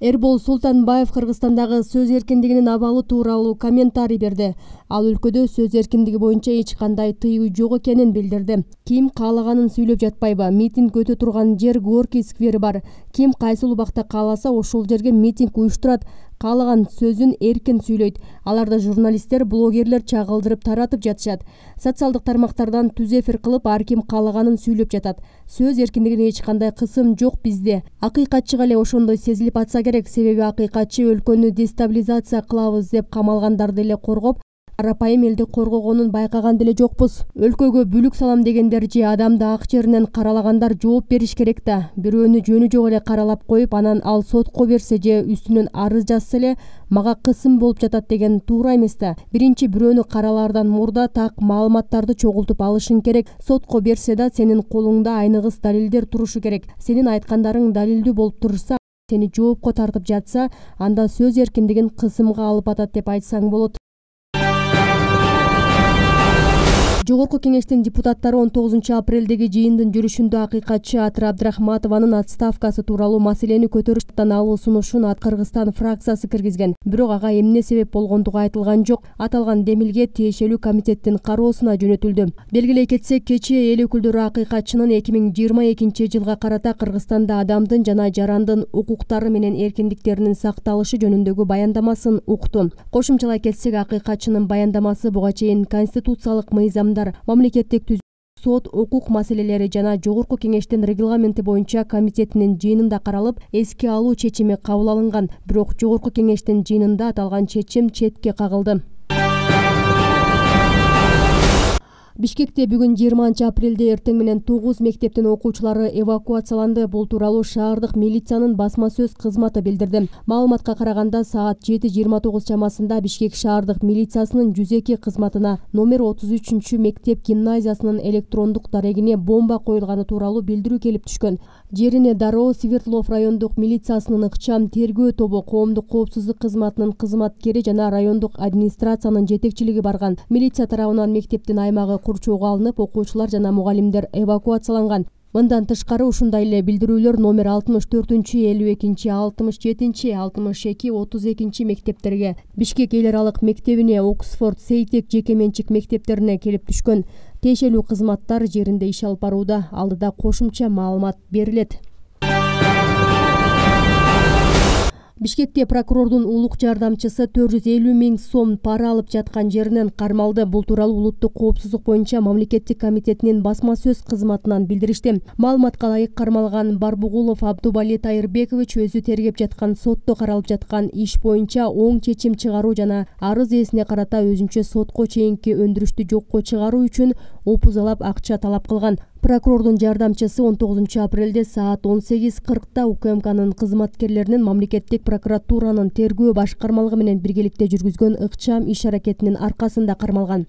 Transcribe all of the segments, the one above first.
Эрбол Султанбаев Кыргызстандагы сөз эркиндигинин абалы тууралуу комментарий берди. Ал өлкөдө сөз эркиндиги боюнча эч кандай тыюу жок экенин билдирди. Ким каалаганын сүйлөп жатпайбы? Митинг өтө турган жер Горький сквери бар. Ким кайсы убакта кааласа ошол жерге митинг уюштурат. Каалаган сөзүн эркин сүйлөйт. Аларды журналисттер, блогерлер чагылдырып таратып жатышат. Социалдык тармактардан түз эфир кылып, ар ким каалаганын сүйлөп жатат. Сөз эркиндигине эч кандай кысым жок бизде. Акыйкатчыга эле ошондой сезилип атса керек, себеби акыйкатчы өлкөнү дестабилизация кылабыз деп камалгандарды эле коргоп, арапайым элди коргогонун байкаган деле жокпуз. Өлкөгө бүлүк салам дегендер же адамды ак жеринен каралагандар жооп бериш керек да. Бирөөнү жөнү жок эле каралап коюп, анан ал сотко берсе же үстүнөн арыз жазса эле мага кысым болуп жатат деген туура эмес да. Биринчи бирөөнү каралаардан мурда так маалыматтарды чогултуп алышың керек. Сотко берсе да сенин колуңда айныгыс далилдер турушу керек. Сенин айткандарың далилдүү болуп турса, сени жоопко тартып жатса, анда сөз эркиндигин кысымга алып атат деп айтсаң болот. Жогорку кеңештин депутаттары 19-апрелдеги жыйындын жүрүшүндө акыйкатчы Атыр Абдрахматованын отставкасы тууралуу маселени көтөрүштөн алуу сунушун Кыргызстан фракциясы киргизген. Бирок ага эмне себеп болгондугу айтылган жок. Аталган демилге тиешелүү комитеттин кароосуна жөнөтүлдү. Белгилей кетсек, кечээ эл өкүлдөрү акыйкатчынын 2022 жылга карата Кыргызстанда адамдын жана жарандын укуктары менен эркиндиктеринин сакталышы жөнүндөгү баяндамасын укту. Кошумчалай кетсек, акыйкатчынын баяндамасы буга чейин конституциялык мыйзам, мамлекеттик сот, укук маселелери жана жогорку кеңештин регламенти боюнча комитетинин жыйынында каралып, эске алуу чечими кабыл алынган. Бирок жогорку кеңештин жыйынында аталган чечим четке кагылды. Бишкекте бүгүн 20-апрелде эртең менен 9 мектептин окуучулары эвакуацияланды. Бул тууралуу шаардык милициянын басма сөз кызматы билдирди. Маалыматка караганда, саат 7:29 чамасында Бишкек шаардык милициясынын 102 кызматына номер 33 мектеп гимназиясынын электрондук дарегине бомба коюлганы тууралуу билдирүү келип түшкөн. Жерине дароо Свердлов райондук милициясынын ыкчам тергөө тобу, коомдук коопсуздук кызматынын кызматкери жана райондук администрациянын жетекчилиги барган. Милиция тарабынан мектептин аймагы курчоого алынып, окуучулар жана мугалимдер эвакуацияланган. Мындан тышкары ушундай эле билдирүүлөр номер 64, 52, 67, 62, 32 мектептерге, Бишкек эл аралык мектебине, Оксфорд, Сейтек жеке менчик мектептерине келип түшкөн. Тиешелүү кызматтар жеринде иш алып барууда. Алдыда кошумча маалымат берилет. Бишкекте прокурордун улук жардамчысы 450 000 сом пара алып жаткан жеринен кармалды. Бул тууралуу улуттук коопсуздук боюнча мамлекеттик комитетинин басма сөз кызматынан билдиришти. Маалыматка ылайык кармалган Барбугулов Абдубали Тайырбекович өзү тергеп жаткан сотто каралып жаткан иш боюнча оң чечим чыгаруу жана арыз ээсине карата өзүнчө сотко чейинки өндүрүштү жокко чыгаруу үчүн опузалап акча талап кылган. Прокурордун жардамчысы 19-апрелде саат 18:40 УКМКнын кызматкерлеринин мамлекеттик прокуратуранын тергөө башкармалыгы менен биргеликте жүргүзгөн ыкчам иш-аракетинин аркасында кармалган.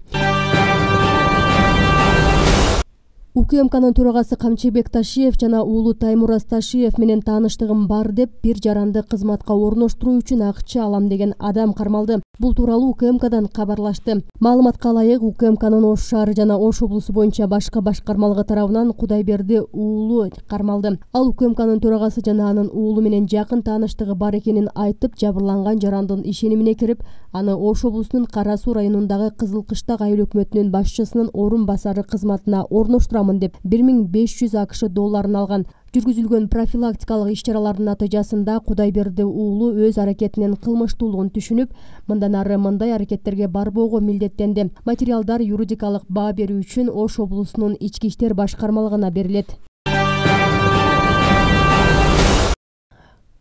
УКМКнын төрагасы Камчыбек Ташиев жана уулу Таймураз Ташиев менен тааныштыгым бар деп, бир жаранды кызматка орноштуруу үчүн акча алам деген адам кармалды. Бул тууралуу УКМКдан кабарлашты. Маалыматка ылайык, УКМКнын Ош шаары жана Ош облусу боюнча башкы башкармалыгы тарабынан Кудайберди уулу кармалды. Ал УКМКнын төрагасы жана анын уулу менен жакын тааныштыгы бар экенин айтып, жабырланган жарандын ишенимине кирип, аны Ош облусунун Кара Суу районундагы Кызыл Кыштак айыл өкмөтүнүн башчысынын орун басары кызматына орноштурамын деп 1500 АКШ долларын алган. Жүргүзүлгөн профилактикалык иш-чаралардын натыйжасында Кудайберди уулу өз аракетинин кылмыштуулугун түшүнүп, мындан ары мындай аракеттерге барбоого милдеттенди. Материалдар юридикалык баа берүү үчүн Ош облусунун ички иштер башкармалыгына берилет.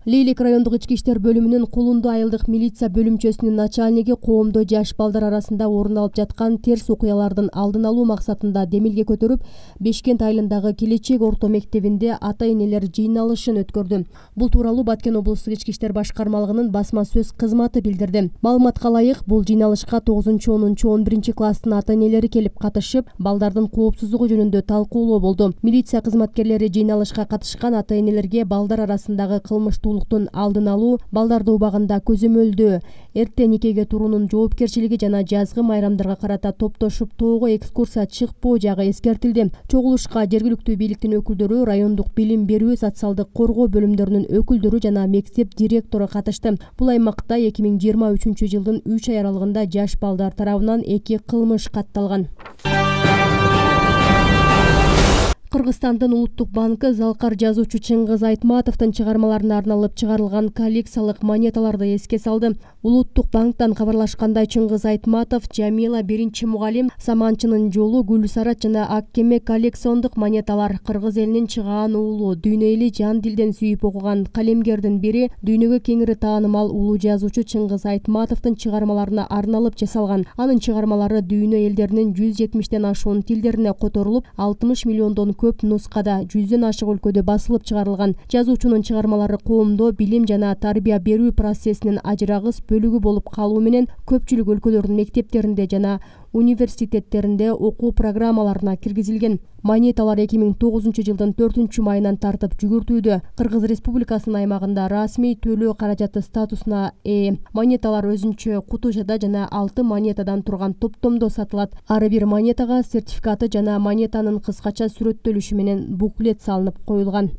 Лейлек райондук ички иштер бөлүмүнүн Кулунду айылдык милиция бөлүмчөсүнүн начальниги коомдо жаш балдар арасында орун алып жаткан терс окуялардын алдын алуу максатында демилге көтөрүп, Бешкент айылындагы Келечек орто мектебинде ата-энелер жыйналышын өткөрдү. Бул тууралуу Баткен облустук ички иштер башкармалыгынын басма сөз кызматы билдирди. Маалыматка ылайык, бул жыйналышка 9-10-11 класстын ата-энелери келип катышып, балдардын коопсуздугу жөнүндө талкуулоо болду. Милиция кызматкерлери жыйналышка катышкан ата-энелерге балдар арасындагы кылмыштуу чогулуктун алдын алуу, балдарды убагында көзөмөлдөө, эрте никеге туруунун жоопкерчилиги жана жазгы майрамдарга карата топтошуп тоого экскурсия чыкпоо жагы эскертилди. Чогулушка жергиликтүү бийликтин өкүлдөрү, райондук билим берүү, социалдык коргоо бөлүмдөрүнүн өкүлдөрү жана мектеп директору катышты. Бул аймакта 2023 жылдын 3 ай аралыгында жаш балдар тарабынан 2 кылмыш катталган. Кыргызстандын Улуттук банкы залкар жазуучу Чыңгыз Айтматовдун чыгармаларына арналып чыгарылган коллекциялык монеталарды эске салды. Улуттук банктан кабарлашкандай, Чыңгыз Айтматов, Жамила биринчи мугалим, Саманчынын жолу, Гүлсарат жана Ак кеме коллекциондук монеталар кыргыз элинин чыгаан уулу, дүйнө эли жан дилден сүйүп окуган калемгердин бири, дүйнөгө кеңири таанымал улуу жазуучу Чыңгыз Айтматовдун чыгармаларына арналып жасалган. Анын чыгармалары дүйнө элдеринин 170тен ашуун тилдерине которулуп, 60 миллиондон көп нускада 100дөн ашык өлкөдө басылып чыгарылган. Жазуучунун чыгармалары коомдо билим жана тарбия берүү процессинин ажырагыс бөлүгү болуп калуу менен көпчүлүк өлкөлөрдүн мектептеринде жана университеттеринде окуу программаларына киргизилген. Монеталар 2009 жылдын 4-майынан тартып жүгүртүүдө. Кыргыз Республикасынын аймагында расмий төлөө каражаты статусуна ээ. Монеталар өзүнчө кутужада жана 6 монетадан турган топтомдо сатылат. Ар бир монетага сертификаты жана монетанын кыскача сүрөттөлүшү менен буклет салынып коюлган.